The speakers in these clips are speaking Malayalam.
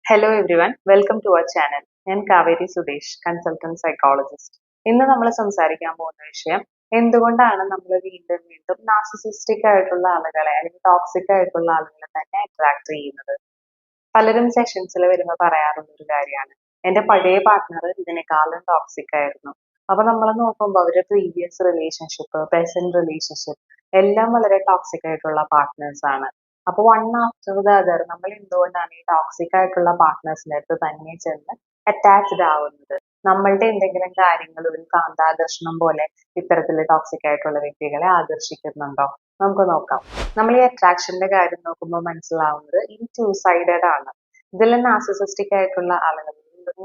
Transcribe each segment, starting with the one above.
Hello everyone welcome to our channel. ഞാൻ കാവേരി സുദേശ്, കൺസൾട്ടന്റ് സൈക്കോളജിസ്റ്റ്. ഇന്ന് നമ്മൾ സംസാരിക്കാൻ പോകുന്ന വിഷയം എന്തുകൊണ്ടാണ് നമ്മൾ വീണ്ടും വീണ്ടും നാർസിസിസ്റ്റിക് ആയിട്ടുള്ള ആളുകളെ അല്ലെങ്കിൽ ടോക്സിക് ആയിട്ടുള്ള ആളുകളെ തന്നെ അട്രാക്ട് ചെയ്യുന്നത്. പലരും സെഷൻസിൽ വരുമ്പോൾ പറയാറുള്ള ഒരു കാര്യമാണ്, എന്റെ പഴയ പാർട്ട്ണർ ഇതിനേക്കാളും ടോക്സിക് ആയിരുന്നു. അപ്പൊ നമ്മൾ നോക്കുമ്പോൾ അവരുടെ പ്രീവിയസ് റിലേഷൻഷിപ്പ്, പ്രസന്റ് റിലേഷൻഷിപ്പ് എല്ലാം വളരെ ടോക്സിക് ആയിട്ടുള്ള പാർട്ട്നേഴ്സ് ആണ്. അപ്പൊ വൺ ആഫ്റ്റർ ദ അതർ നമ്മൾ എന്തുകൊണ്ടാണ് ഈ ടോക്സിക് ആയിട്ടുള്ള പാർട്ട്നേഴ്സിന്റെ അടുത്ത് തന്നെ ചെന്ന് അറ്റാച്ച്ഡ് ആവുന്നത്? നമ്മളുടെ എന്തെങ്കിലും കാര്യങ്ങൾ ഒരു കാന്താകർഷണം പോലെ ഇത്തരത്തില് ടോക്സിക് ആയിട്ടുള്ള വ്യക്തികളെ ആകർഷിക്കുന്നുണ്ടോ? നമുക്ക് നോക്കാം. നമ്മൾ ഈ അട്രാക്ഷന്റെ കാര്യം നോക്കുമ്പോൾ മനസ്സിലാവുന്നത് ഈ ടു സൈഡഡ് ആണ്. ഇതിൽ നാർസിസിസ്റ്റിക് ആയിട്ടുള്ള ആളുകൾ,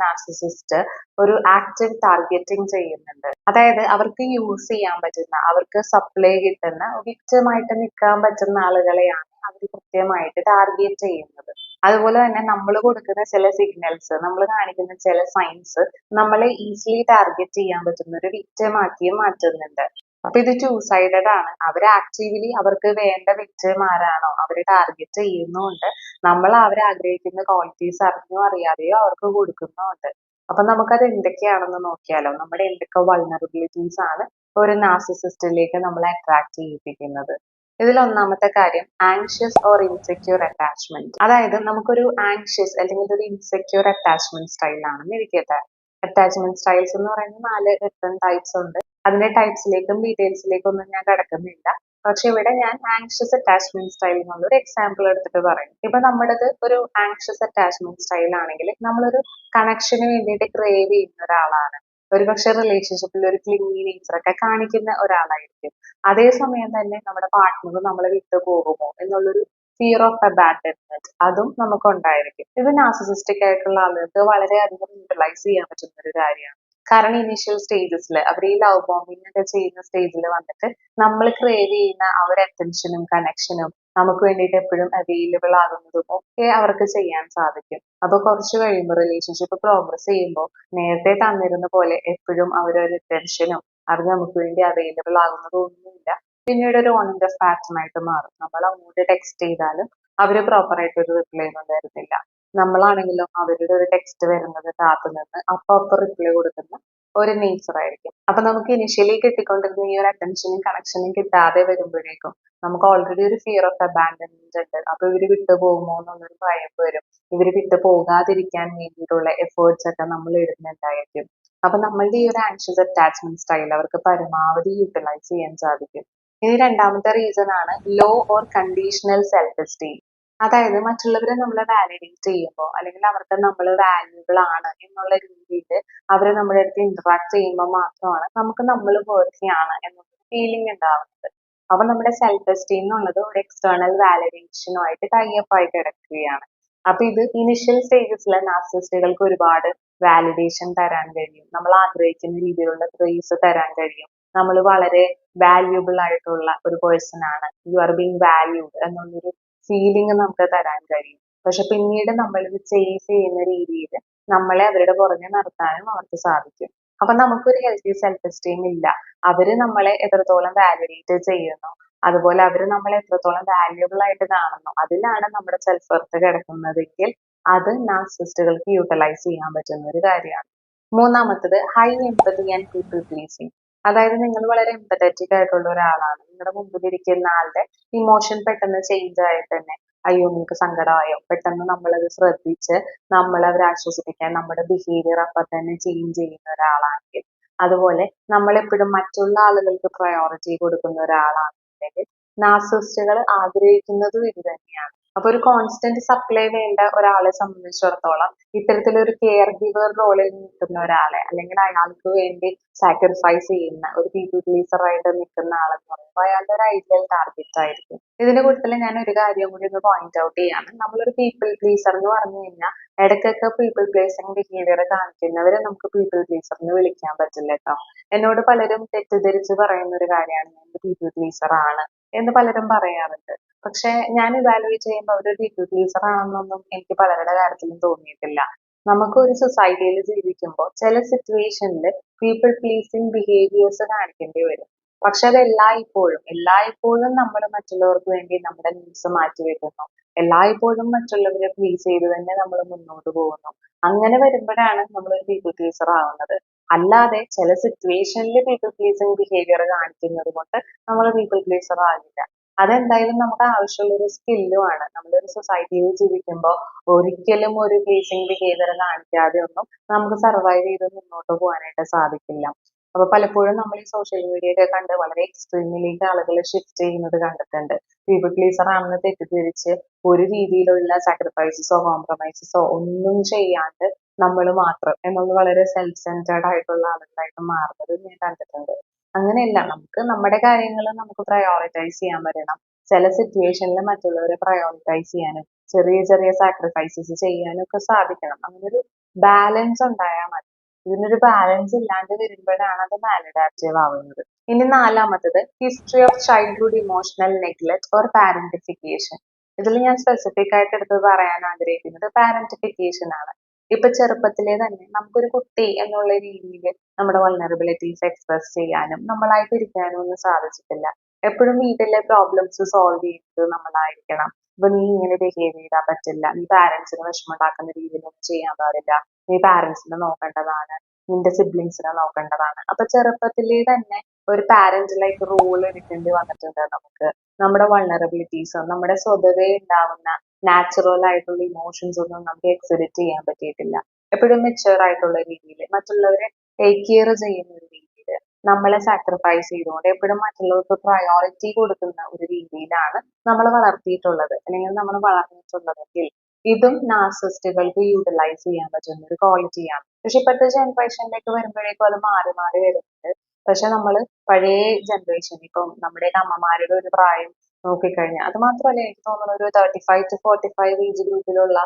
നാർസിസിസ്റ്റ് ഒരു ആക്റ്റീവ് ടാർഗറ്റിംഗ് ചെയ്യുന്നുണ്ട്. അതായത് അവർക്ക് യൂസ് ചെയ്യാൻ പറ്റുന്ന, അവർക്ക് സപ്ലൈ കിട്ടുന്ന, വിക്ടിമായിട്ട് നിൽക്കാൻ പറ്റുന്ന ആളുകളെയാണ് അവർ കൃത്യമായിട്ട് ടാർഗറ്റ് ചെയ്യുന്നത്. അതുപോലെ തന്നെ നമ്മൾ കൊടുക്കുന്ന ചില സിഗ്നൽസ്, നമ്മൾ കാണിക്കുന്ന ചില സൈൻസ് നമ്മളെ ഈസിലി ടാർഗറ്റ് ചെയ്യാൻ പറ്റുന്ന ഒരു വിക്ടിമാക്കിയും മാറ്റുന്നുണ്ട്. അപ്പൊ ഇത് ടു സൈഡഡ് ആണ്. അവർ ആക്റ്റീവ്ലി അവർക്ക് വേണ്ട വിക്ടിം ആരാണോ അവരെ ടാർഗറ്റ് ചെയ്യുന്നുണ്ട്, നമ്മൾ അവരെ ആഗ്രഹിക്കുന്ന ക്വാളിറ്റീസ് അറിഞ്ഞോ അറിയാതെയോ അവർക്ക് കൊടുക്കുന്നുണ്ട്. അപ്പൊ നമുക്കത് എന്തൊക്കെയാണെന്ന് നോക്കിയാലോ. നമ്മുടെ എന്തൊക്കെ വൾണറബിലിറ്റീസ് ആണ് ഒരു നാർസിസിസ്റ്റിലേക്ക് നമ്മളെ അട്രാക്ട് ചെയ്യിപ്പിക്കുന്നത്? ഇതിൽ ഒന്നാമത്തെ കാര്യം ആങ്ഷ്യസ് ഓർ ഇൻസെക്യൂർ അറ്റാച്ച്മെന്റ്. അതായത് നമുക്കൊരു ആങ്ഷ്യസ് അല്ലെങ്കിൽ ഒരു ഇൻസെക്യൂർ അറ്റാച്ച്മെന്റ് സ്റ്റൈൽ ആണെന്ന് ഇരിക്കട്ടെ. അറ്റാച്ച്മെന്റ് സ്റ്റൈൽസ് എന്ന് പറയുന്നത് 4 ഡിഫറെന്റ് ടൈപ്സ് ഉണ്ട്. അതിന്റെ ടൈപ്സിലേക്കും ഡീറ്റെയിൽസിലേക്കും ഒന്നും ഞാൻ കടക്കുന്നില്ല. പക്ഷെ ഇവിടെ ഞാൻ ആങ്ഷ്യസ് അറ്റാച്ച്മെന്റ് സ്റ്റൈൽ എന്നുള്ള ഒരു എക്സാമ്പിൾ എടുത്തിട്ട് പറയും. ഇപ്പൊ നമ്മുടേത് ഒരു ആങ്ഷ്യസ് അറ്റാച്ച്മെന്റ് സ്റ്റൈൽ ആണെങ്കിൽ നമ്മളൊരു കണക്ഷന് വേണ്ടിയിട്ട് ക്രേവ് ചെയ്യുന്ന ഒരാളാണ്. ഒരുപക്ഷെ റിലേഷൻഷിപ്പിൽ ഒരു ക്ലിംഗി നേച്ചർ ഒക്കെ കാണിക്കുന്ന ഒരാളായിരിക്കും. അതേസമയം തന്നെ നമ്മുടെ പാർട്ട്ണർ നമ്മളെ വിട്ടു പോകുമോ എന്നുള്ളൊരു ഫിയർ ഓഫ് അബാൻഡൻമെന്റ് അതും നമുക്കുണ്ടായിരിക്കും. ഇത് നാർസിസിസ്റ്റിക് ആയിട്ടുള്ള ആളുകൾക്ക് വളരെയധികം യൂട്ടിലൈസ് ചെയ്യാൻ പറ്റുന്ന ഒരു കാര്യമാണ്. കാരണം ഇനീഷ്യൽ സ്റ്റേജസിൽ അവർ ഈ ലവ് ബോംബിംഗ് ഒക്കെ ചെയ്യുന്ന സ്റ്റേജിൽ വന്നിട്ട് നമ്മൾ ക്രേവ് ചെയ്യുന്ന ആ ഒരു അറ്റൻഷനും കണക്ഷനും നമുക്ക് വേണ്ടിയിട്ട് എപ്പോഴും അവൈലബിൾ ആകുന്നതും ഒക്കെ അവർക്ക് ചെയ്യാൻ സാധിക്കും. അപ്പൊ കുറച്ച് കഴിയുമ്പോൾ റിലേഷൻഷിപ്പ് പ്രോഗ്രസ് ചെയ്യുമ്പോൾ നേരത്തെ തന്നിരുന്ന പോലെ എപ്പോഴും അവരൊരു അറ്റൻഷനും അവർ നമുക്ക് വേണ്ടി അവൈലബിൾ ആകുന്നതും ഒന്നുമില്ല. പിന്നീട് ഒരു ഓൺ ആൻഡ് ഓഫ് പാറ്റേൺ ആയിട്ട് മാറും. നമ്മൾ അങ്ങോട്ട് ടെക്സ്റ്റ് ചെയ്താലും അവര് പ്രോപ്പർ ആയിട്ട് ഒരു റിപ്ലൈ ഒന്നും തരുന്നില്ല. നമ്മളാണെങ്കിലും അവരുടെ ഒരു ടെക്സ്റ്റ് വരുന്നത് കാത്തു നിന്ന് അപ്പൊ റിപ്ലൈ കൊടുക്കുന്ന ഒരു നേച്ചർ ആയിരിക്കും. അപ്പൊ നമുക്ക് ഇനിഷ്യലി കിട്ടിക്കൊണ്ടിരുന്ന ഈ ഒരു അറ്റൻഷനും കണക്ഷനും കിട്ടാതെ വരുമ്പോഴേക്കും നമുക്ക് ഓൾറെഡി ഒരു ഫിയർ ഓഫ് അബാൻഡൻമെന്റ് ഉണ്ട്. അപ്പൊ ഇവര് വിട്ടു പോകുമോ എന്നുള്ളൊരു ഭയം വരും. ഇവര് വിട്ടു പോകാതിരിക്കാൻ വേണ്ടിയിട്ടുള്ള എഫേർട്സ് ഒക്കെ നമ്മൾ ഇടുന്നുണ്ടായിരിക്കും. അപ്പൊ നമ്മളുടെ ഈ ഒരു ആൻഷ്യസ് അറ്റാച്ച്മെന്റ് സ്റ്റൈൽ അവർക്ക് പരമാവധി യൂട്ടിലൈസ് ചെയ്യാൻ സാധിക്കും. ഇനി രണ്ടാമത്തെ റീസൺ ആണ് low or conditional self esteem. അതായത് മറ്റുള്ളവരെ നമ്മൾ വാലിഡേറ്റ് ചെയ്യുമ്പോൾ അല്ലെങ്കിൽ അവർക്ക് നമ്മൾ വാല്യൂബിൾ ആണ് എന്നുള്ള രീതിയിൽ അവരെ നമ്മുടെ അടുത്ത് ഇന്ററാക്ട് ചെയ്യുമ്പോൾ മാത്രമാണ് നമുക്ക് നമ്മൾ വർത്തി ആണ് എന്നൊരു ഫീലിംഗ് ഉണ്ടാവുന്നത്. അപ്പൊ നമ്മുടെ സെൽഫ് എസ്റ്റീം എന്നുള്ളത് ഒരു എക്സ്റ്റേണൽ വാലിഡേഷനുമായിട്ട് ടൈപ്പ് ആയി കിടക്കുകയാണ്. അപ്പൊ ഇത് ഇനിഷ്യൽ സ്റ്റേജസിലെ നാർസിസ്റ്റുകൾക്ക് ഒരുപാട് വാലിഡേഷൻ തരാൻ കഴിയും. നമ്മൾ ആഗ്രഹിക്കുന്ന രീതിയിലുള്ള പ്രൈസ് തരാൻ കഴിയും. നമ്മൾ വളരെ വാല്യൂബിൾ ആയിട്ടുള്ള ഒരു പേഴ്സൺ ആണ്, യു ആർ ബീങ് വാല്യൂഡ് എന്നുള്ളൊരു ഫീലിംഗ് നമുക്ക് തരാൻ കഴിയും. പക്ഷെ പിന്നീട് നമ്മൾ ഇത് ചേസ് ചെയ്യുന്ന രീതിയിൽ നമ്മളെ അവരുടെ പുറകെ നിർത്താനും അവർക്ക് സാധിക്കും. അപ്പൊ നമുക്കൊരു ഹെൽത്തി സെൽഫ് എസ്റ്റീം ഇല്ല. അവര് നമ്മളെ എത്രത്തോളം വാലിഡേറ്റ് ചെയ്യുന്നു, അതുപോലെ അവര് നമ്മളെ എത്രത്തോളം വാല്യൂബിൾ ആയിട്ട് കാണുന്നു, അതിലാണ് നമ്മുടെ സെൽഫ് വർത്ത് കിടക്കുന്നതെങ്കിൽ അത് നാർസിസ്റ്റുകൾക്ക് യൂട്ടിലൈസ് ചെയ്യാൻ പറ്റുന്ന ഒരു കാര്യമാണ്. മൂന്നാമത്തത് high empathy and people pleasing. അതായത് നിങ്ങൾ വളരെ എംപത്തറ്റിക് ആയിട്ടുള്ള ഒരാളാണ്. നിങ്ങളുടെ മുമ്പിലിരിക്കുന്ന ആളുടെ ഇമോഷൻ പെട്ടെന്ന് ചേഞ്ച് ആയിട്ട് തന്നെ, അയ്യോ നിങ്ങൾക്ക് സങ്കടമായോ, പെട്ടെന്ന് നമ്മളത് ശ്രദ്ധിച്ച് നമ്മൾ അവരെ ആശ്വസിപ്പിക്കാൻ നമ്മുടെ ബിഹേവിയർ അപ്പൊ തന്നെ ചേഞ്ച് ചെയ്യുന്ന ഒരാളാണെങ്കിൽ, അതുപോലെ നമ്മളെപ്പോഴും മറ്റുള്ള ആളുകൾക്ക് പ്രയോറിറ്റി കൊടുക്കുന്ന ഒരാളാണെന്നുണ്ടെങ്കിൽ നാർസിസ്റ്റുകൾ ആഗ്രഹിക്കുന്നതും ഇത് തന്നെയാണ്. അപ്പൊ ഒരു കോൺസ്റ്റന്റ് സപ്ലൈ വേണ്ട ഒരാളെ സംബന്ധിച്ചിടത്തോളം ഇത്തരത്തിലൊരു കെയർ ഗിവർ റോളിൽ നിൽക്കുന്ന ഒരാളെ, അല്ലെങ്കിൽ അയാൾക്ക് വേണ്ടി സാക്രിഫൈസ് ചെയ്യുന്ന ഒരു പീപ്പിൾ പ്ലീസർ ആയിട്ട് നിൽക്കുന്ന ആളെന്ന് പറയുമ്പോൾ അയാളുടെ ഒരു ഐഡിയൽ ടാർഗറ്റ് ആയിരിക്കും. ഇതിന്റെ കൂട്ടത്തിൽ ഞാൻ ഒരു കാര്യം കൂടി ഒന്ന് പോയിന്റ് ഔട്ട് ചെയ്യാണ്. നമ്മളൊരു പീപ്പിൾ പ്ലീസർ എന്ന് പറഞ്ഞു കഴിഞ്ഞാൽ ഇടയ്ക്കൊക്കെ പീപ്പിൾ പ്ലീസിങ് ബിഹേവിയർ കാണിക്കുന്നവരെ നമുക്ക് പീപ്പിൾ പ്ലീസർ എന്ന് വിളിക്കാൻ പറ്റില്ല കേട്ടോ. എന്നോട് പലരും തെറ്റിദ്ധരിച്ച് പറയുന്ന ഒരു കാര്യമാണ്, ഞാൻ പീപ്പിൾ പ്ലീസർ ആണ് എന്ന് പലരും പറയാറുണ്ട്. പക്ഷെ ഞാൻ ഇവാലുവേറ്റ് ചെയ്യുമ്പോൾ അവരൊരു പീപ്പിൾ പ്ലീസർ ആണെന്നൊന്നും എനിക്ക് പലരുടെ കാര്യത്തിലും തോന്നിയിട്ടില്ല. നമുക്ക് ഒരു സൊസൈറ്റിയിൽ ജീവിക്കുമ്പോൾ ചില സിറ്റുവേഷനിൽ പീപ്പിൾ പ്ലീസിങ് ബിഹേവിയേഴ്സ് കാണിക്കേണ്ടി വരും. പക്ഷെ അത് എല്ലായ്പ്പോഴും നമ്മൾ മറ്റുള്ളവർക്ക് വേണ്ടി നമ്മുടെ നീഡ്സ് മാറ്റി വെക്കുന്നു. എല്ലായ്പ്പോഴും മറ്റുള്ളവരെ പ്ലീസ് ചെയ്ത് തന്നെ നമ്മൾ മുന്നോട്ട് പോകുന്നു. അങ്ങനെ വരുമ്പോഴാണ് നമ്മൾ ഒരു പീപ്പിൾ പ്ലീസർ ആവുന്നത്. അല്ലാതെ ചില സിറ്റുവേഷനിൽ പീപ്പിൾ പ്ലീസിങ് ബിഹേവിയർ കാണിക്കുന്നത് കൊണ്ട് നമ്മൾ പീപ്പിൾ പ്ലീസർ ആകില്ല. അതെന്തായാലും നമുക്ക് ആവശ്യമുള്ള ഒരു സ്കില്ലുമാണ്. നമ്മളൊരു സൊസൈറ്റിയിൽ ജീവിക്കുമ്പോൾ ഒരിക്കലും ഒരു പ്ലീസിങ് ബിഹേവിയർ കാണിക്കാതെ ഒന്നും നമുക്ക് സർവൈവ് ചെയ്ത് മുന്നോട്ട് പോകാനായിട്ട് സാധിക്കില്ല. അപ്പൊ പലപ്പോഴും നമ്മൾ ഈ സോഷ്യൽ മീഡിയയൊക്കെ കണ്ട് വളരെ എക്സ്ട്രീമിലേക്ക് ആളുകൾ ഷിഫ്റ്റ് ചെയ്യുന്നത് കണ്ടിട്ടുണ്ട്. പീപ്പിൾ പ്ലീസർ ആണെന്ന് തെറ്റിദ്ധരിച്ച് ഒരു രീതിയിലുള്ള സാക്രിഫൈസസോ കോംപ്രമൈസസോ ഒന്നും ചെയ്യാണ്ട് നമ്മൾ മാത്രം എന്നുള്ള വളരെ സെൽഫ് സെൻറ്റേർഡ് ആയിട്ടുള്ള ആളുകളായിട്ട് മാറുന്നത് ഞാൻ കണ്ടിട്ടുണ്ട്. അങ്ങനെയല്ല, നമുക്ക് നമ്മുടെ കാര്യങ്ങൾ നമുക്ക് പ്രയോറിറ്റൈസ് ചെയ്യാൻ പറ്റണം. ചില സിറ്റുവേഷനിൽ മറ്റുള്ളവരെ പ്രയോറിറ്റൈസ് ചെയ്യാനും ചെറിയ ചെറിയ സാക്രിഫൈസസ് ചെയ്യാനും ഒക്കെ സാധിക്കണം. അങ്ങനെ ഒരു ബാലൻസ് ഉണ്ടായാൽ മതി. ഇതിനൊരു ബാലൻസ് ഇല്ലാണ്ട് വരുമ്പോഴാണ് അത് മാലഡാപ്റ്റീവ് ആവുന്നത്. ഇനി നാലാമത്തത് history of childhood emotional neglect or parentification. ഇതിൽ ഞാൻ സ്പെസിഫിക് ആയിട്ട് എടുത്ത് പറയാൻ ആഗ്രഹിക്കുന്നത് പാരന്റിഫിക്കേഷൻ ആണ്. ഇപ്പൊ ചെറുപ്പത്തിലെ തന്നെ നമുക്കൊരു കുട്ടി എന്നുള്ള രീതിയിൽ നമ്മുടെ വൾനറബിലിറ്റീസ് എക്സ്പ്രസ് ചെയ്യാനും നമ്മളായിട്ട് ഇരിക്കാനും ഒന്നും സാധിച്ചിട്ടില്ല. എപ്പോഴും വീട്ടിലെ പ്രോബ്ലംസ് സോൾവ് ചെയ്യുന്നത് നമ്മളായിരിക്കണം. ഇപ്പൊ നീ ഇങ്ങനെ ബിഹേവ് ചെയ്താൽ പറ്റില്ല, നീ പാരന്റ്സിന് വിഷമമുണ്ടാക്കുന്ന രീതിയിലൊന്നും ചെയ്യാൻ പാടില്ല, നീ പാരന്റ്സിനെ നോക്കേണ്ടതാണ്, നിന്റെ സിബ്ലിങ്സിനെ നോക്കേണ്ടതാണ്. അപ്പൊ ചെറുപ്പത്തിലേ തന്നെ ഒരു പാരന്റ് ലൈക്ക് റോൾ എടുക്കേണ്ടി വന്നിട്ടുണ്ട് നമുക്ക്. നമ്മുടെ വൾനറബിലിറ്റീസും നമ്മുടെ സ്വതവേ ഉണ്ടാവുന്ന നാച്ചുറൽ ആയിട്ടുള്ള ഇമോഷൻസ് ഒന്നും നമുക്ക് എക്സിബിറ്റ് ചെയ്യാൻ പറ്റിയിട്ടില്ല. എപ്പോഴും മെച്ചുവർ ആയിട്ടുള്ള രീതിയിൽ മറ്റുള്ളവരെ ടേക്ക് കെയർ ചെയ്യുന്ന ഒരു രീതിയിൽ നമ്മളെ സാക്രിഫൈസ് ചെയ്തുകൊണ്ട് എപ്പോഴും മറ്റുള്ളവർക്ക് പ്രയോറിറ്റി കൊടുക്കുന്ന ഒരു രീതിയിലാണ് നമ്മൾ വളർത്തിയിട്ടുള്ളത് അല്ലെങ്കിൽ നമ്മൾ വളർന്നിട്ടുള്ളതെങ്കിൽ ഇതും നാർസിസ്റ്റുകൾക്ക് യൂട്ടിലൈസ് ചെയ്യാൻ പറ്റുന്ന ഒരു ക്വാളിറ്റിയാണ്. പക്ഷെ ഇപ്പോഴത്തെ ജനറേഷനിലേക്ക് വരുമ്പോഴേക്കും അത് മാറി മാറി വരുന്നുണ്ട്. പക്ഷെ നമ്മൾ പഴയ ജനറേഷൻ ഇപ്പം നമ്മുടെയൊക്കെ അമ്മമാരുടെ ഒരു പ്രായം നോക്കിക്കഴിഞ്ഞാൽ, അത് മാത്രമല്ല എനിക്ക് തോന്നുന്നത് ഒരു 35 to 45 ഏജ് ഗ്രൂപ്പിലുള്ള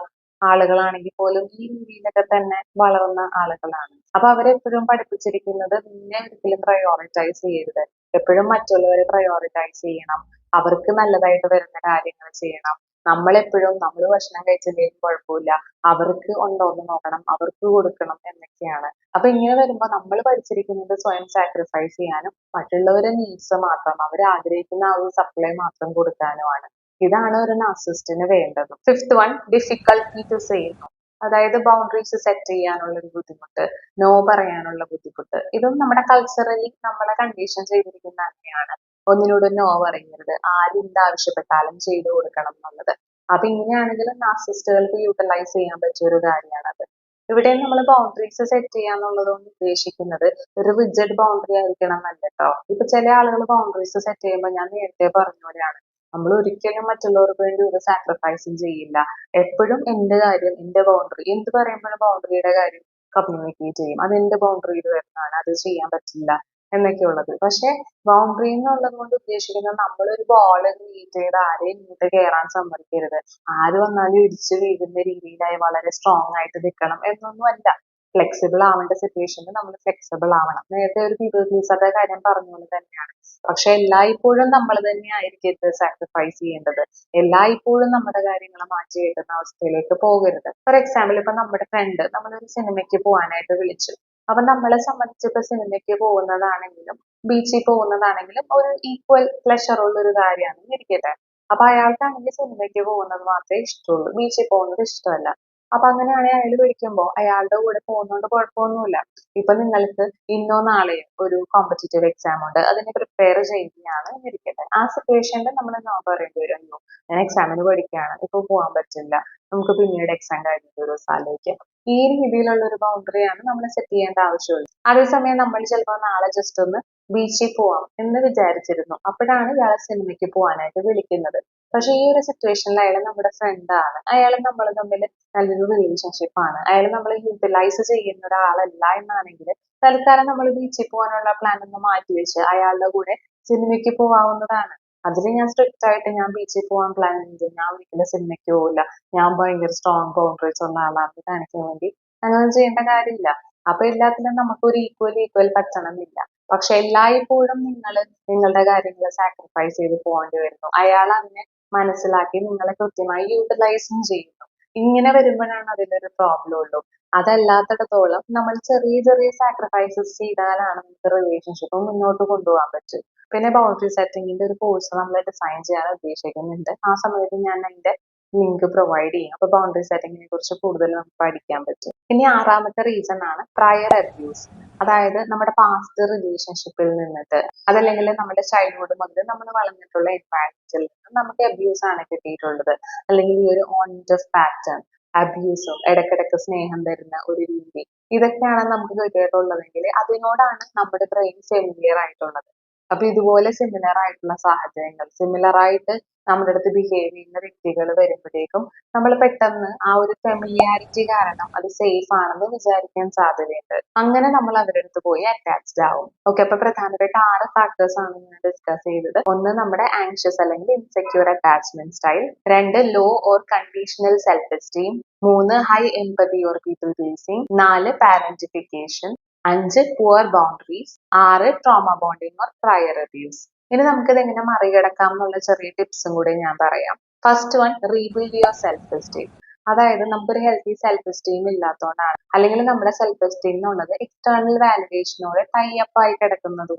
ആളുകളാണെങ്കിൽ പോലും ഈ രീതിയിലൊക്കെ തന്നെ വളർന്ന ആളുകളാണ്. അപ്പൊ അവരെപ്പോഴും പഠിപ്പിച്ചിരിക്കുന്നത് നിന്നെ ഒരിക്കലും പ്രയോറിറ്റൈസ് ചെയ്യരുത്, എപ്പോഴും മറ്റുള്ളവരെ പ്രയോറിറ്റൈസ് ചെയ്യണം, അവർക്ക് നല്ലതായിട്ട് വരുന്ന കാര്യങ്ങൾ ചെയ്യണം, നമ്മളെപ്പോഴും നമ്മൾ ഭക്ഷണം കഴിച്ചില്ലെങ്കിൽ കുഴപ്പമില്ല, അവർക്ക് ഉണ്ടോ എന്ന് നോക്കണം, അവർക്ക് കൊടുക്കണം എന്നൊക്കെയാണ്. അപ്പൊ ഇങ്ങനെ വരുമ്പോൾ നമ്മൾ പഠിച്ചിരിക്കുന്നത് സ്വയം സാക്രിഫൈസ് ചെയ്യാനും മറ്റുള്ളവരുടെ നീഡ്സ് മാത്രം അവർ ആഗ്രഹിക്കുന്ന ആ ഒരു സപ്ലൈ മാത്രം കൊടുക്കാനുമാണ്. ഇതാണ് ഒരു നാർസിസ്റ്റിന് വേണ്ടത്. Fifth one, difficulty to say no. അതായത് ബൗണ്ടറീസ് സെറ്റ് ചെയ്യാനുള്ള ഒരു ബുദ്ധിമുട്ട്, നോ പറയാനുള്ള ബുദ്ധിമുട്ട്. ഇതും നമ്മുടെ കൾച്ചറലി നമ്മളെ കണ്ടീഷൻ ചെയ്തിരിക്കുന്ന തന്നെയാണ്. ഒന്നിനോട് നോ പറയരുത്, ആര് എന്ത് ആവശ്യപ്പെട്ടാലും ചെയ്തു കൊടുക്കണം എന്നുള്ളത്. അപ്പൊ ഇങ്ങനെയാണെങ്കിൽ നാർസിസ്റ്റുകൾക്ക് യൂട്ടിലൈസ് ചെയ്യാൻ പറ്റിയ ഒരു കാര്യമാണത്. ഇവിടെ നമ്മൾ ബൗണ്ടറീസ് സെറ്റ് ചെയ്യാന്നുള്ളത് കൊണ്ട് ഉദ്ദേശിക്കുന്നത് ഒരു റിജിഡ് ബൗണ്ടറി ആയിരിക്കണം എന്നല്ല കേട്ടോ. ഇപ്പൊ ചില ആളുകൾ ബൗണ്ടറീസ് സെറ്റ് ചെയ്യുമ്പോൾ ഞാൻ നേരത്തെ പറഞ്ഞ പോലെയാണ്, നമ്മൾ ഒരിക്കലും മറ്റുള്ളവർക്ക് വേണ്ടി ഒരു സാക്രിഫൈസും ചെയ്യില്ല. എപ്പോഴും എന്റെ കാര്യം, എന്റെ ബൗണ്ടറി, എന്ത് പറയുമ്പോഴും ബൗണ്ടറിയുടെ കാര്യം കമ്മ്യൂണിക്കേറ്റ് ചെയ്യും. അത് എന്റെ ബൗണ്ടറിയിൽ വരുന്നതാണ്, അത് ചെയ്യാൻ പറ്റില്ല എന്നൊക്കെ ഉള്ളത്. പക്ഷെ ബൗണ്ടറി എന്നുള്ളത് കൊണ്ട് ഉദ്ദേശിക്കുന്നത് നമ്മളൊരു ബോൾ ക്രിയേറ്റ് ചെയ്ത് ആരെയും ഇങ്ങോട്ട് കയറാൻ സമ്മതിക്കരുത്, ആര് വന്നാലും ഇടിച്ചു വീഴുന്ന രീതിയിലായി വളരെ സ്ട്രോങ് ആയിട്ട് നിൽക്കണം എന്നൊന്നും അല്ല. ഫ്ലെക്സിബിൾ ആവേണ്ട സിറ്റുവേഷനിൽ നമ്മൾ ഫ്ലെക്സിബിൾ ആവണം. നേരത്തെ ഒരു പീപ്പിൾ പ്ലീസറുടെ കാര്യം പറഞ്ഞ പോലെ തന്നെയാണ്. പക്ഷെ എല്ലായ്പ്പോഴും നമ്മൾ തന്നെ ആയിരിക്കരുത് സാക്രിഫൈസ് ചെയ്യേണ്ടത്. എല്ലായ്പ്പോഴും നമ്മുടെ കാര്യങ്ങൾ മാറ്റി എഴുതുന്ന അവസ്ഥയിലേക്ക് പോകരുത്. ഫോർ എക്സാമ്പിൾ, ഇപ്പൊ നമ്മുടെ ഫ്രണ്ട് നമ്മളൊരു സിനിമയ്ക്ക് പോകാനായിട്ട് വിളിച്ചു. അപ്പൊ നമ്മളെ സംബന്ധിച്ച് ഇപ്പൊ സിനിമയ്ക്ക് പോകുന്നതാണെങ്കിലും ബീച്ചിൽ പോകുന്നതാണെങ്കിലും ഒരു ഈക്വൽ പ്ലഷർ ഉള്ള ഒരു കാര്യമാണെന്ന് ഇരിക്കട്ടെ. അപ്പൊ അയാൾക്കാണെങ്കിൽ സിനിമയ്ക്ക് പോകുന്നത് മാത്രമേ ഇഷ്ടമുള്ളൂ, ബീച്ചിൽ പോകുന്നത് ഇഷ്ടമല്ല. അപ്പൊ അങ്ങനെയാണെങ്കിൽ അയാൾ വിളിക്കുമ്പോൾ അയാളുടെ കൂടെ പോകുന്നതുകൊണ്ട് കുഴപ്പമൊന്നുമില്ല. ഇപ്പൊ നിങ്ങൾക്ക് ഇന്നോ നാളെയോ ഒരു കോമ്പറ്റേറ്റീവ് എക്സാം ഉണ്ട്, അതിന് പ്രിപ്പയർ ചെയ്യുകയാണ് എന്നിരിക്കട്ടെ. ആ സിറ്റുവേഷനിൽ നമ്മൾ നോ പറയേണ്ടി വരുന്നു. ഞാൻ എക്സാമിന് പഠിക്കുകയാണ്, ഇപ്പൊ പോകാൻ പറ്റില്ല, നമുക്ക് പിന്നീട് എക്സാം കഴിഞ്ഞിട്ട് ഒരു ദിവസം ആലോചിക്കാം. ഈ രീതിയിലുള്ള ഒരു ബൗണ്ടറിയാണ് നമ്മൾ സെറ്റ് ചെയ്യേണ്ട ആവശ്യമുള്ളത്. അതേസമയം നമ്മൾ ചിലപ്പോൾ നാളെ ജസ്റ്റ് ഒന്ന് ബീച്ചിൽ പോവാം എന്ന് വിചാരിച്ചിരുന്നു, അപ്പോഴാണ് ഇയാളെ സിനിമയ്ക്ക് പോകാനായിട്ട് വിളിക്കുന്നത്. പക്ഷെ ഈ ഒരു സിറ്റുവേഷനിൽ അയാൾ നമ്മുടെ ഫ്രണ്ടാണ്, അയാൾ നമ്മൾ തമ്മിൽ നല്ലൊരു റിലേഷൻഷിപ്പ് ആണ്, അയാൾ നമ്മളെ യൂട്ടിലൈസ് ചെയ്യുന്ന ഒരാളല്ല എന്നാണെങ്കിൽ തൽക്കാലം നമ്മൾ ബീച്ചിൽ പോകാനുള്ള പ്ലാൻ ഒന്ന് മാറ്റി വെച്ച് അയാളുടെ കൂടെ സിനിമയ്ക്ക് പോവാവുന്നതാണ്. അതിൽ ഞാൻ സ്ട്രിക്റ്റ് ആയിട്ട് ഞാൻ ബീച്ചിൽ പോകാൻ പ്ലാൻ ചെയ്തു, ഞാൻ ഒരിക്കലും സിനിമയ്ക്ക് പോകില്ല, ഞാൻ ഭയങ്കര സ്ട്രോങ് ബൗണ്ടറീസ് ഉള്ള ആളാണെന്ന് കാണിക്കാൻ വേണ്ടി അങ്ങനെ ചെയ്യേണ്ട കാര്യമില്ല. അപ്പൊ എല്ലാത്തിലും നമുക്കൊരു ഈക്വൽ പറ്റണമെന്നില്ല. പക്ഷെ എല്ലായ്പ്പോഴും നിങ്ങൾ നിങ്ങളുടെ കാര്യങ്ങൾ സാക്രിഫൈസ് ചെയ്ത് പോകേണ്ടി വരുന്നു. അയാൾ അതിനെ മനസ്സിലാക്കി നിങ്ങളെ കൃത്യമായി യൂട്ടിലൈസും ചെയ്യുന്നു. ഇങ്ങനെ വരുമ്പോഴാണ് അതിലൊരു പ്രോബ്ലം ഉള്ളൂ. അതല്ലാത്തിടത്തോളം നമ്മൾ ചെറിയ ചെറിയ സാക്രിഫൈസസ് ചെയ്താലാണ് നമുക്ക് റിലേഷൻഷിപ്പ് മുന്നോട്ട് കൊണ്ടുപോകാൻ പറ്റും. പിന്നെ ബൗണ്ടറി സെറ്റിങ്ങിന്റെ ഒരു കോഴ്സ് നമ്മൾ ഡിസൈൻ ചെയ്യാൻ ഉദ്ദേശിക്കുന്നുണ്ട്. ആ സമയത്ത് ഞാൻ അതിന്റെ ലിങ്ക് പ്രൊവൈഡ് ചെയ്യും. അപ്പൊ ബൗണ്ടറി സെറ്റിങ്ങിനെ കുറിച്ച് കൂടുതൽ നമുക്ക് പഠിക്കാൻ പറ്റും. ഇനി ആറാമത്തെ റീസൺ ആണ് പ്രയർ അബ്യൂസ്. അതായത് നമ്മുടെ പാസ്റ്റ് റിലേഷൻഷിപ്പിൽ നിന്നിട്ട് അതല്ലെങ്കിൽ നമ്മുടെ ചൈൽഡ്ഹുഡ് മുതൽ നമ്മൾ വളർന്നിട്ടുള്ള എൻവയറമെന്റിൽ നിന്ന് നമുക്ക് അബ്യൂസ് ആണ് കിട്ടിയിട്ടുള്ളത്. അല്ലെങ്കിൽ ഈ ഒരു ഓൺ ജസ്റ്റ് പാറ്റേൺ അബ്യൂസും ഇടയ്ക്കിടയ്ക്ക് സ്നേഹം തരുന്ന ഒരു രീതി, ഇതൊക്കെയാണ് നമുക്ക് കിട്ടിയിട്ടുള്ളതെങ്കിൽ അതിനോടാണ് നമ്മുടെ ബ്രെയിൻ ഫെമിലിയർ ആയിട്ടുള്ളത്. അപ്പൊ ഇതുപോലെ സിമിലർ ആയിട്ടുള്ള സാഹചര്യങ്ങൾ, സിമിലർ ആയിട്ട് നമ്മുടെ അടുത്ത് ബിഹേവ് ചെയ്യുന്ന വ്യക്തികൾ വരുമ്പോഴേക്കും നമ്മൾ പെട്ടെന്ന് ആ ഒരു ഫെമിലിയാരിറ്റി കാരണം അത് സേഫ് ആണെന്ന് വിചാരിക്കാൻ സാധ്യതയുണ്ട്. അങ്ങനെ നമ്മൾ അവരുടെ അടുത്ത് പോയി അറ്റാച്ച്ഡ് ആവും. ഓക്കെ, അപ്പൊ പ്രധാനപ്പെട്ട 6 ഫാക്ടേഴ്സ് ആണ് ഞാൻ ഡിസ്കസ് ചെയ്തത്. ഒന്ന് നമ്മുടെ ആങ്ഷ്യസ് അല്ലെങ്കിൽ insecure attachment style, 2 low or conditional self esteem, 3 high empathy or people pleasing, 4 parentification, 5 poor boundaries, 6 trauma bonding or prior abuse. ഇനി നമുക്കിത് എങ്ങനെ മറികടക്കാം എന്നുള്ള ചെറിയ ടിപ്സും കൂടി ഞാൻ പറയാം. First one, rebuild your self esteem. അതായത് നമുക്കൊരു ഹെൽത്തി സെൽഫ് എസ്റ്റീം ഇല്ലാത്തതുകൊണ്ടാണ്, അല്ലെങ്കിൽ നമ്മുടെ സെൽഫ് എസ്റ്റീം എന്നുള്ളത് എക്സ്റ്റേണൽ വാലിഡേഷനോട് ടൈ അപ്പ് ആയി കിടക്കുന്നത്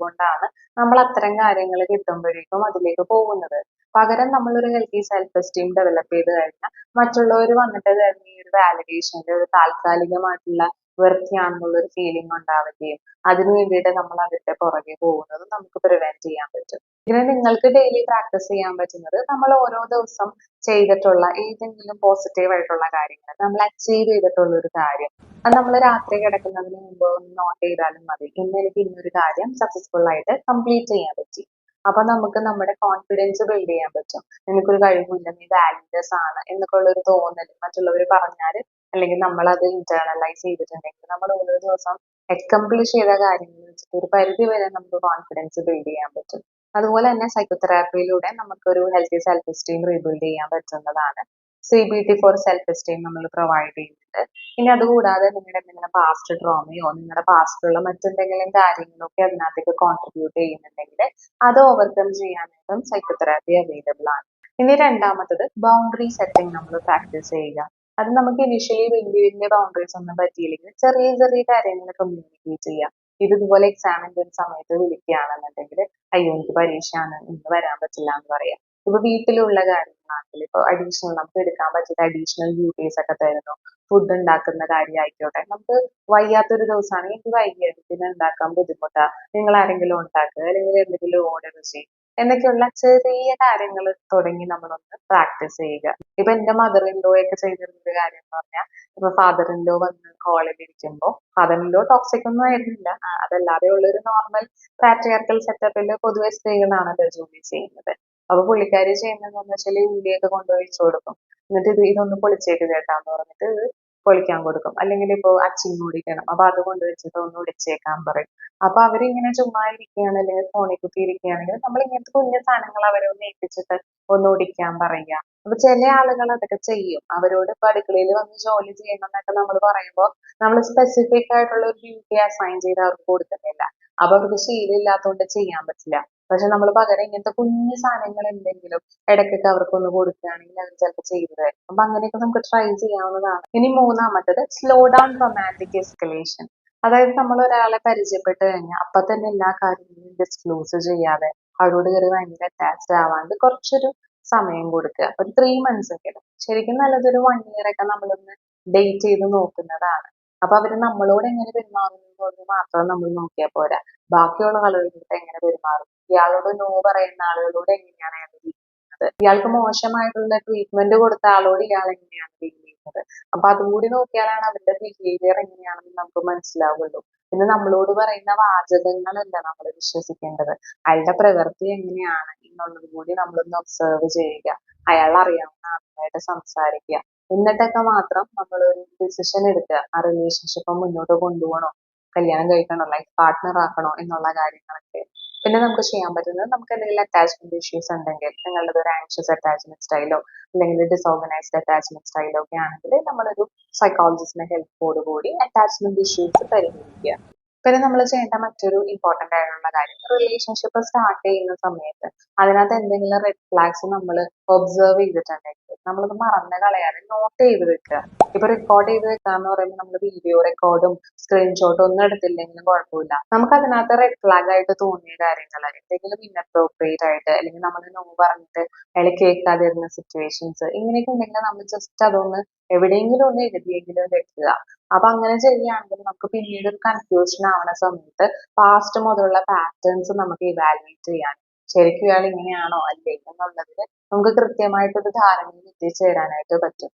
കൊണ്ടാണ് നമ്മൾ അത്തരം കാര്യങ്ങൾ കിട്ടുമ്പോഴേക്കും അതിലേക്ക് പോകുന്നത്. പകരം നമ്മളൊരു ഹെൽത്തി സെൽഫ് എസ്റ്റീം ഡെവലപ്പ് ചെയ്ത് കഴിഞ്ഞാൽ മറ്റുള്ളവർ വന്നിട്ട് തരുന്ന ഈ ഒരു വാലിഡേഷന്റെ ഒരു താൽക്കാലികമായിട്ടുള്ള വൃത്തിയാണെന്നുള്ള ഒരു ഫീലിംഗ് ഉണ്ടാവുകയും അതിനു വേണ്ടിയിട്ട് നമ്മൾ അവരുടെ പുറകെ പോകുന്നത് നമുക്ക് പ്രിവെന്റ് ചെയ്യാൻ പറ്റും. പിന്നെ നിങ്ങൾക്ക് ഡെയിലി പ്രാക്ടീസ് ചെയ്യാൻ പറ്റുന്നത് നമ്മൾ ഓരോ ദിവസം ചെയ്തിട്ടുള്ള ഏതെങ്കിലും പോസിറ്റീവ് ആയിട്ടുള്ള കാര്യങ്ങൾ, നമ്മൾ അച്ചീവ് ചെയ്തിട്ടുള്ള ഒരു കാര്യം, അത് നമ്മൾ രാത്രി കിടക്കുന്നതിന് മുമ്പ് ഒന്ന് നോട്ട് ചെയ്താലും മതി. ഇന്ന് എനിക്ക് ഇന്നൊരു കാര്യം സക്സസ്ഫുൾ ആയിട്ട് കംപ്ലീറ്റ് ചെയ്യാൻ പറ്റി. അപ്പൊ നമുക്ക് നമ്മുടെ കോൺഫിഡൻസ് ബിൽഡ് ചെയ്യാൻ പറ്റും. നിനക്കൊരു കഴിവില്ല, നീ വാല്യൂലെസ് ആണ് എന്നൊക്കെ ഉള്ള ഒരു തോന്നൽ മറ്റുള്ളവർ പറഞ്ഞാൽ, അല്ലെങ്കിൽ നമ്മൾ അത് ഇന്റേണലൈസ് ചെയ്തിട്ടുണ്ടെങ്കിൽ നമ്മൾ ഓരോ ദിവസം അക്കംപ്ലിഷ് ചെയ്ത കാര്യങ്ങൾ വെച്ചിട്ട് ഒരു പരിധി വരെ നമുക്ക് കോൺഫിഡൻസ് ബിൽഡ് ചെയ്യാൻ പറ്റും. അതുപോലെ തന്നെ സൈക്കോതെറാപ്പിയിലൂടെ നമുക്കൊരു ഹെൽത്തി സെൽഫ് എസ്റ്റീം റീബിൽഡ് ചെയ്യാൻ പറ്റുന്നതാണ്. CBT ഫോർ സെൽഫ് എസ്റ്റീം നമ്മൾ പ്രൊവൈഡ് ചെയ്യുന്നുണ്ട്. ഇനി അതുകൂടാതെ നിങ്ങളുടെ എന്തെങ്കിലും പാസ്റ്റ് ട്രോമയോ നിങ്ങളുടെ പാസ്റ്റിലുള്ള മറ്റെന്തെങ്കിലും കാര്യങ്ങളൊക്കെ അതിനകത്തേക്ക് കോൺട്രിബ്യൂട്ട് ചെയ്യുന്നുണ്ടെങ്കിൽ അത് ഓവർകം ചെയ്യാനായിട്ടും സൈക്കോതെറാപ്പി അവൈലബിൾ ആണ്. ഇനി രണ്ടാമത്തത് ബൗണ്ടറി സെറ്റിംഗ് നമ്മൾ പ്രാക്ടീസ് ചെയ്യുക. അത് നമുക്ക് ഇനിഷ്യലി വലിയ വലിയ ബൗണ്ടറീസ് ഒന്നും പറ്റിയില്ലെങ്കിൽ ചെറിയ ചെറിയ കാര്യങ്ങൾ കമ്മ്യൂണിക്കേറ്റ് ചെയ്യാം. ഇതുപോലെ എക്സാമിന്റെ സമയത്ത് വിളിക്കുകയാണെന്നുണ്ടെങ്കിൽ, അയ്യോ എനിക്ക് പരീക്ഷയാണ് ഇന്ന് വരാൻ പറ്റില്ല എന്ന് പറയാം. ഇപ്പൊ വീട്ടിലുള്ള കാര്യങ്ങളാണെങ്കിൽ ഇപ്പൊ അഡീഷണൽ നമുക്ക് എടുക്കാൻ പറ്റുന്ന അഡീഷണൽ ഡ്യൂട്ടീസ് ഒക്കെ തരുന്നു. ഫുഡ് ഉണ്ടാക്കുന്ന കാര്യം ആയിക്കോട്ടെ, നമുക്ക് വയ്യാത്തൊരു ദിവസമാണെങ്കിൽ എനിക്ക് വൈകിട്ട് പിന്നെ ഉണ്ടാക്കാൻ ബുദ്ധിമുട്ടാ, നിങ്ങൾ ആരെങ്കിലും ഉണ്ടാക്കുക അല്ലെങ്കിൽ എന്തെങ്കിലും ഓർഡർ ചെയ്യും എന്നൊക്കെയുള്ള ചെറിയ കാര്യങ്ങൾ തുടങ്ങി നമ്മളൊന്ന് പ്രാക്ടീസ് ചെയ്യുക. ഇപ്പൊ എന്റെ മദർ ഇൻ ലോ ഒക്കെ ചെയ്തിരുന്ന ഒരു കാര്യം എന്ന് പറഞ്ഞാൽ, ഇപ്പൊ ഫാദർ ഇൻ ലോ വന്ന് ഹാളിൽ ഇരിക്കുമ്പോൾ, ഫാദർ ഇൻ ലോ ടോക്സിക് ഒന്നും ആയിരുന്നില്ല, അതല്ലാതെ ഉള്ള ഒരു നോർമൽ പാട്രിയാർക്കൽ സെറ്റപ്പിൽ പൊതുവെ സ്ത്രീകളാണല്ലോ ജോലി ചെയ്യുന്നത്. അപ്പൊ പുള്ളിക്കാരി ചെയ്യുന്നതെന്ന് വെച്ചാൽ ഉള്ളിയൊക്കെ കൊണ്ടുപോയി വെച്ചു കൊടുക്കും. എന്നിട്ട് ഇതൊന്ന് പൊളിച്ചേക്ക് ചേട്ടാന്ന് പറഞ്ഞിട്ട് ഇത് പൊളിക്കാൻ കൊടുക്കും. അല്ലെങ്കിൽ ഇപ്പൊ അച്ചിങ് ഓടിക്കണം, അപ്പൊ അത് കൊണ്ടുവച്ചിട്ട് ഒന്ന് ഒടിച്ചേക്കാൻ പറയും. അപ്പൊ അവരിങ്ങനെ ചുമ്മാ ഇരിക്കുകയാണ് അല്ലെങ്കിൽ ഫോണിൽ കുത്തി ഇരിക്കുകയാണെങ്കിൽ നമ്മൾ ഇങ്ങനത്തെ കുഞ്ഞു സാധനങ്ങൾ അവരെ ഒന്ന് ഏൽപ്പിച്ചിട്ട് ഒന്ന് ഒടിക്കാൻ പറയുക. അപ്പൊ ചില ആളുകൾ അതൊക്കെ ചെയ്യും. അവരോട് ഇപ്പൊ അടുക്കളയിൽ വന്ന് ജോലി ചെയ്യണം എന്നൊക്കെ നമ്മൾ പറയുമ്പോൾ നമ്മൾ സ്പെസിഫിക് ആയിട്ടുള്ള ഒരു ഡ്യൂട്ടി അസൈൻ ചെയ്ത് അവർക്ക് കൊടുക്കുന്നില്ല. അപ്പൊ അവർക്ക് ശീലമില്ലാത്തതുകൊണ്ട് ചെയ്യാൻ പറ്റില്ല. പക്ഷെ നമ്മൾ പകരം ഇങ്ങനത്തെ കുഞ്ഞു സാധനങ്ങൾ എന്തെങ്കിലും ഇടയ്ക്കൊക്കെ അവർക്കൊന്ന് കൊടുക്കുകയാണെങ്കിൽ അവർ ചിലപ്പോൾ ചെയ്തു തരും. അപ്പൊ അങ്ങനെയൊക്കെ നമുക്ക് ട്രൈ ചെയ്യാവുന്നതാണ്. ഇനി മൂന്നാമത്തത് സ്ലോ ഡൗൺ റൊമാൻറ്റിക് എസ്കലേഷൻ. അതായത് നമ്മൾ ഒരാളെ പരിചയപ്പെട്ട് കഴിഞ്ഞാൽ അപ്പൊ തന്നെ എല്ലാ കാര്യങ്ങളും ഡിസ്ക്ലോസ് ചെയ്യാതെ അവരോട് കയറി ഭയങ്കര അറ്റാച്ച്ഡ് ആവാണ്ട് കുറച്ചൊരു സമയം കൊടുക്കുക. ഒരു 3 months ഒക്കെ. ശരിക്കും നല്ലതൊരു 1 year ഒക്കെ നമ്മളൊന്ന് ഡേറ്റ് ചെയ്ത് നോക്കുന്നതാണ്. അപ്പൊ അവര് നമ്മളോട് എങ്ങനെ പെരുമാറുന്നത് മാത്രം നമ്മൾ നോക്കിയാൽ പോരാ, ബാക്കിയുള്ള ആളുകളോട് എങ്ങനെ പെരുമാറും, ഇയാളോട് നോ പറയുന്ന ആളുകളോട് എങ്ങനെയാണ് അയാൾ ചെയ്യുന്നത്, ഇയാൾക്ക് മോശമായിട്ടുള്ള ട്രീറ്റ്മെന്റ് കൊടുത്ത ആളോട് ഇയാൾ എങ്ങനെയാണ് ഡീൽ ചെയ്യുന്നത്. അപ്പൊ അതും കൂടി നോക്കിയാലാണ് അവരുടെ ബിഹേവിയർ എങ്ങനെയാണെന്ന് നമുക്ക് മനസ്സിലാവുള്ളൂ. പിന്നെ നമ്മളോട് പറയുന്ന വാചകങ്ങളല്ല നമ്മൾ വിശ്വസിക്കേണ്ടത്, അയാളുടെ പ്രവൃത്തി എങ്ങനെയാണ് എന്നുള്ളത് കൂടി നമ്മളൊന്ന് ഒബ്സർവ് ചെയ്യുക. അയാൾ അറിയാവുന്ന ആളുമായിട്ട് സംസാരിക്കുക. എന്നിട്ടൊക്കെ മാത്രം നമ്മളൊരു ഡിസിഷൻ എടുക്കുക. ആ റിലേഷൻഷിപ്പ് മുന്നോട്ട് കൊണ്ടുപോകണോ, കല്യാണം കഴിക്കണോ, ലൈഫ് പാർട്ട്ണർ ആക്കണോ എന്നുള്ള കാര്യങ്ങളൊക്കെ. പിന്നെ നമുക്ക് ചെയ്യാൻ പറ്റുന്നത്, നമുക്ക് എന്തെങ്കിലും അറ്റാച്ച്മെന്റ് ഇഷ്യൂസ് ഉണ്ടെങ്കിൽ, നിങ്ങളുടെ ഒരു ആങ്ഷ്യസ് അറ്റാച്ച്മെന്റ് സ്റ്റൈലോ അല്ലെങ്കിൽ ഡിസോർഗനൈസ്ഡ് അറ്റാച്ച്മെന്റ് സ്റ്റൈലോ ഒക്കെ ആണെങ്കിൽ നമ്മളൊരു സൈക്കോളജിസ്റ്റിന്റെ ഹെൽപ്പോട് കൂടി അറ്റാച്ച്മെന്റ് ഇഷ്യൂസ് പരിഹരിക്കുക. പിന്നെ നമ്മൾ ചെയ്യേണ്ട മറ്റൊരു ഇമ്പോർട്ടന്റ് ആയിട്ടുള്ള കാര്യം, റിലേഷൻഷിപ്പ് സ്റ്റാർട്ട് ചെയ്യുന്ന സമയത്ത് അതിനകത്ത് എന്തെങ്കിലും റെഡ് ഫ്ലാഗ്സ് നമ്മൾ ഒബ്സർവ് ചെയ്തിട്ടുണ്ടെങ്കിൽ നമ്മളത് മറന്നു കളയാതെ നോട്ട് ചെയ്ത് വെക്കുക. ഇപ്പൊ റെക്കോർഡ് ചെയ്ത് വെക്കാന്ന് പറയുമ്പോൾ നമ്മൾ വീഡിയോ റെക്കോർഡും സ്ക്രീൻഷോട്ടും ഒന്നും എടുത്തില്ലെങ്കിലും കുഴപ്പമില്ല. നമുക്ക് അതിനകത്ത് റെഡ് ഫ്ലാഗ് ആയിട്ട് തോന്നിയ കാര്യങ്ങൾ, എന്തെങ്കിലും ഇൻഅപ്രോപ്രിയേറ്റ് ആയിട്ട്, അല്ലെങ്കിൽ നമ്മൾ നോ പറഞ്ഞിട്ട് അയാൾ കേൾക്കാതിരുന്ന സിറ്റുവേഷൻസ്, ഇങ്ങനെയൊക്കെ ഉണ്ടെങ്കിൽ നമ്മൾ ജസ്റ്റ് അതൊന്ന് എവിടെയെങ്കിലും ഒന്ന് എഴുതിയെങ്കിലും വെക്കുക. അപ്പൊ അങ്ങനെ ചെയ്യുകയാണെങ്കിൽ നമുക്ക് പിന്നീട് ഒരു കൺഫ്യൂഷൻ ആവുന്ന സമയത്ത് പാസ്റ്റ് മുതലുള്ള പാറ്റേൺസ് നമുക്ക് ഇവാലുവേറ്റ് ചെയ്യാൻ, ശരിക്കും ഇയാൾ ഇങ്ങനെയാണോ അല്ലേ എന്നുള്ളതിൽ നമുക്ക് കൃത്യമായിട്ടൊരു ധാരണയിൽ എത്തിച്ചേരാനായിട്ട് പറ്റും.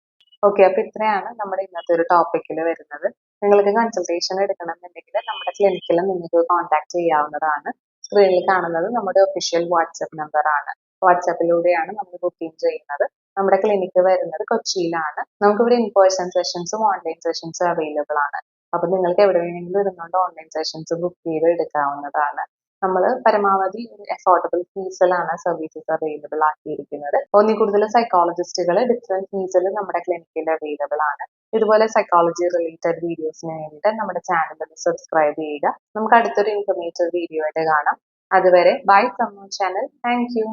ഓക്കെ, അപ്പൊ ഇത്രയാണ് നമ്മുടെ ഇന്നത്തെ ഒരു ടോപ്പിക്കിൽ വരുന്നത്. നിങ്ങൾക്ക് കൺസൾട്ടേഷൻ എടുക്കണമെന്നുണ്ടെങ്കിൽ നമ്മുടെ ക്ലിനിക്കിൽ നിങ്ങൾക്ക് കോൺടാക്ട് ചെയ്യാവുന്നതാണ്. സ്ക്രീനിൽ കാണുന്നത് നമ്മുടെ ഒഫീഷ്യൽ വാട്സപ്പ് നമ്പർ ആണ്. വാട്സപ്പിലൂടെയാണ് നമ്മൾ ബുക്കിംഗ് ചെയ്യുന്നത്. നമ്മുടെ ക്ലിനിക്ക് വരുന്നത് കൊച്ചിയിലാണ്. നമുക്കിവിടെ ഇൻ പേഴ്സൺ സെഷൻസും ഓൺലൈൻ സെഷൻസും അവൈലബിൾ ആണ്. അപ്പൊ നിങ്ങൾക്ക് എവിടെ വേണമെങ്കിലും ഇരുന്നുകൊണ്ട് ഓൺലൈൻ സെഷൻസ് ബുക്ക് ചെയ്ത് എടുക്കാവുന്നതാണ്. നമ്മൾ പരമാവധി ഒരു അഫോർഡബിൾ ഫീസിലാണ് സർവീസസ് അവൈലബിൾ ആക്കിയിരിക്കുന്നത്. ഒന്നിൽ കൂടുതൽ സൈക്കോളജിസ്റ്റുകൾ ഡിഫറെന്റ് ഫീസിൽ നമ്മുടെ ക്ലിനിക്കിൽ അവൈലബിൾ ആണ്. ഇതുപോലെ സൈക്കോളജി റിലേറ്റഡ് വീഡിയോസിന് വേണ്ടിയിട്ട് നമ്മുടെ ചാനൽ സബ്സ്ക്രൈബ് ചെയ്യുക. നമുക്ക് അടുത്തൊരു ഇൻഫർമേറ്റീവ് വീഡിയോ ആയിട്ട് കാണാം. അതുവരെ bye from our channel. Thank U.